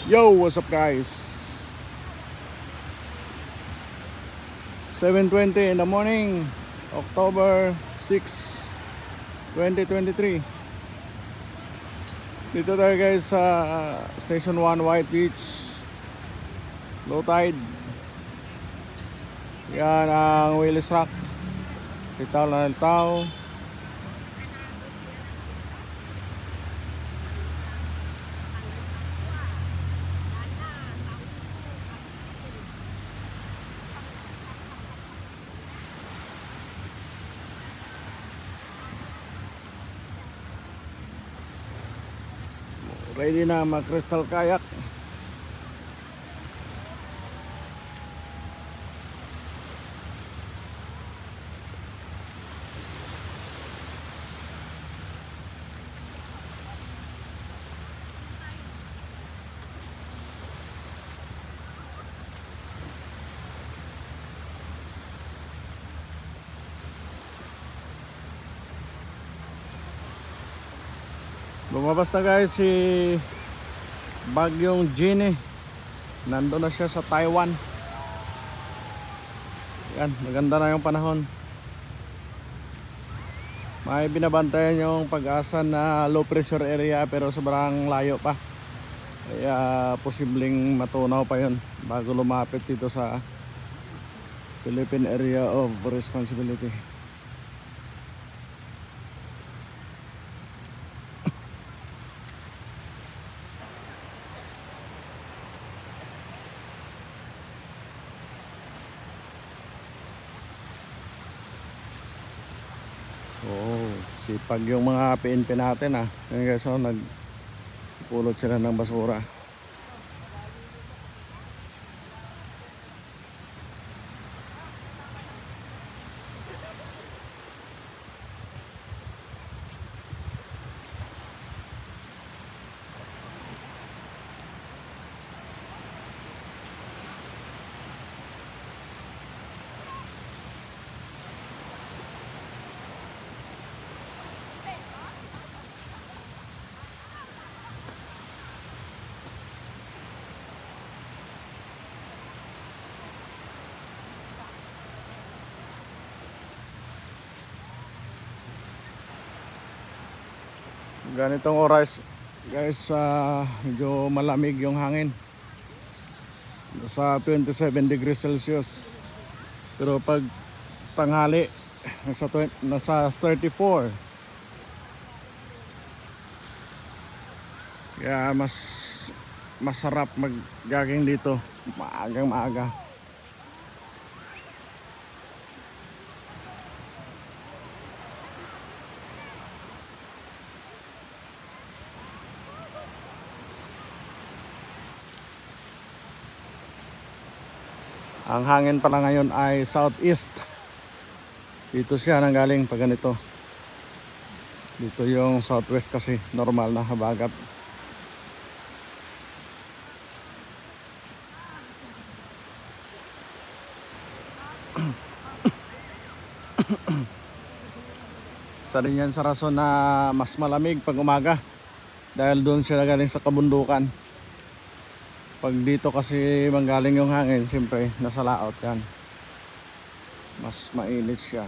Yo, what's up guys? 7:20 in the morning, October 6, 2023. Dito tayo guys sa Station 1 White Beach. Low tide. Yan ang Willis Rock. Litaw na litaw. Ready na mag-crystal kayak. Lumabas na guys si Bagyong Jeannie. Nandun na siya sa Taiwan. Yan, maganda na yung panahon. May binabantayan yung Pag-asa na low pressure area pero sobrang layo pa. Kaya posibleng matunaw pa yun bago lumapit dito sa Philippine Area of Responsibility. Oh, sipag yung mga PNP natin ah. Ngayon guys, oh, nagpulot sila ng basura. Ganitong oras guys, medyo malamig yung hangin, nasa 27 degrees Celsius, pero pag tanghali nasa 34. Kaya masarap mag-jogging dito maagang maaga. Ang hangin pala ngayon ay southeast. Dito siya nanggaling pag ganito. Dito yung southwest kasi normal na habagat. Isa rin yan sa rason na mas malamig pag umaga. Dahil doon siya galing sa kabundukan. Pag dito kasi manggaling yung hangin, siyempre nasa laot yan, mas mainit siya.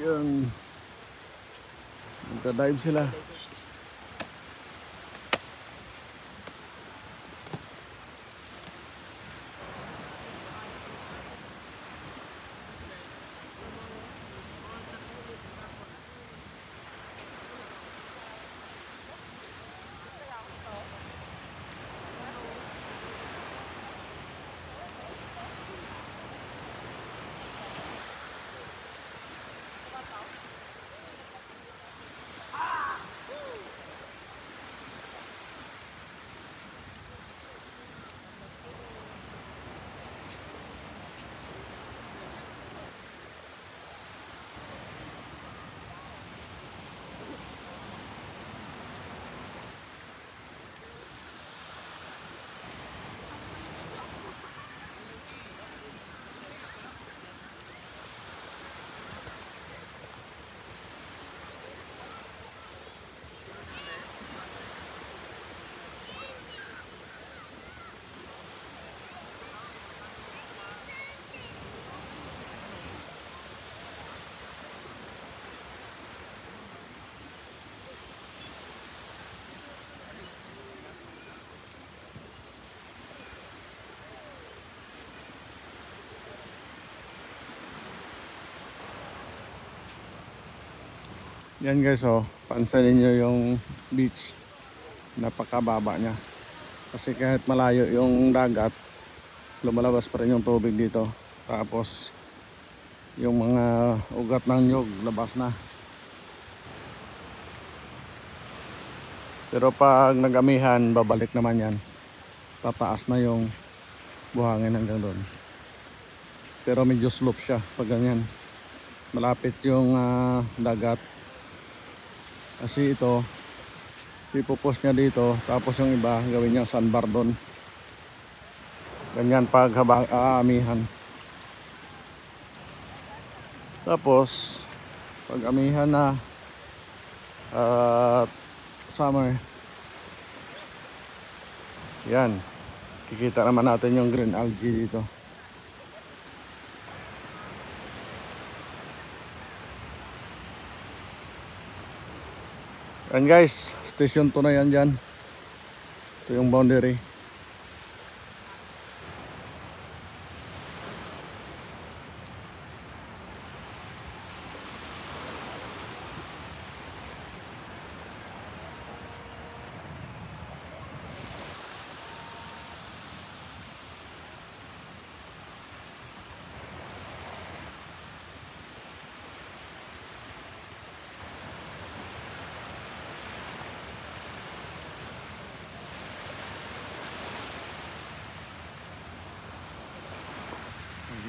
Yun, magda-dive sila. Yan guys, oh, pansinin nyo yung beach. Napakababa niya. Kasi kahit malayo yung dagat, lumalabas pa rin yung tubig dito. Tapos yung mga ugat ng nyug labas na. Pero pag nagamihan, babalik naman yan. Tataas na yung buhangin hanggang doon. Pero medyo slope siya pag ganyan. Malapit yung dagat. Kasi ito, ipupos niya dito, tapos yung iba gawin niya sandbar doon. Ganyan pag habang aamihan. Tapos pag amihan na summer, yan, kikita naman natin yung green algae dito. Yan guys, station 2 na yan dyan. Ito yung boundary.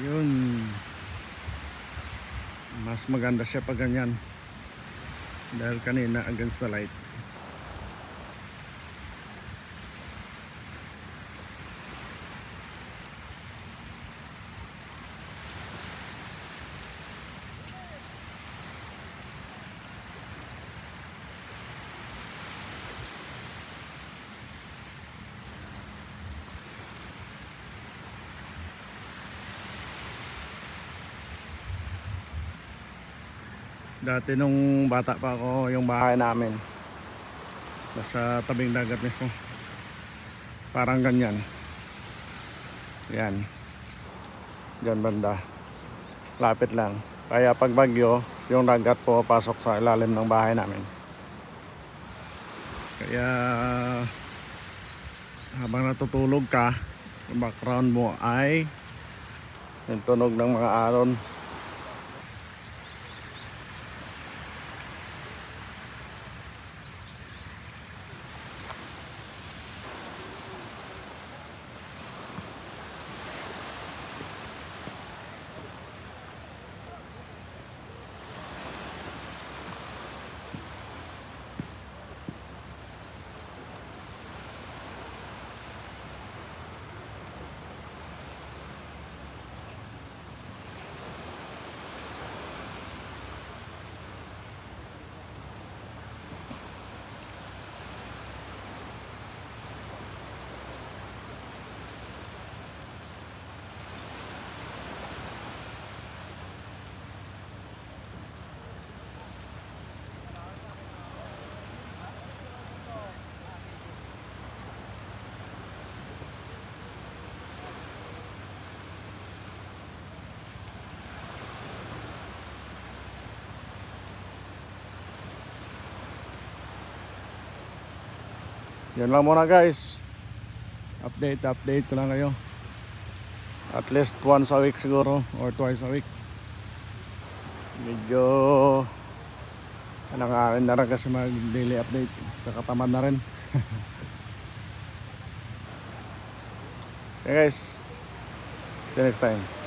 Yun, mas maganda siya pag ganyan dahil kanina against the light. Dati nung bata pa ako, yung bahay namin nasa tabing dagat mismo. Parang ganyan. Yan. Diyan banda. Lapit lang. Kaya pag bagyo, yung dagat po pasok sa ilalim ng bahay namin. Kaya habang natutulog ka, yung background mo ay yung tunog ng mga alon. Yan lang muna guys. Update ko lang kayo. At least once a week siguro or twice a week. Medyo alanganin na rin kasi mag daily update. Kakatamad na rin. Okay guys, see you next time.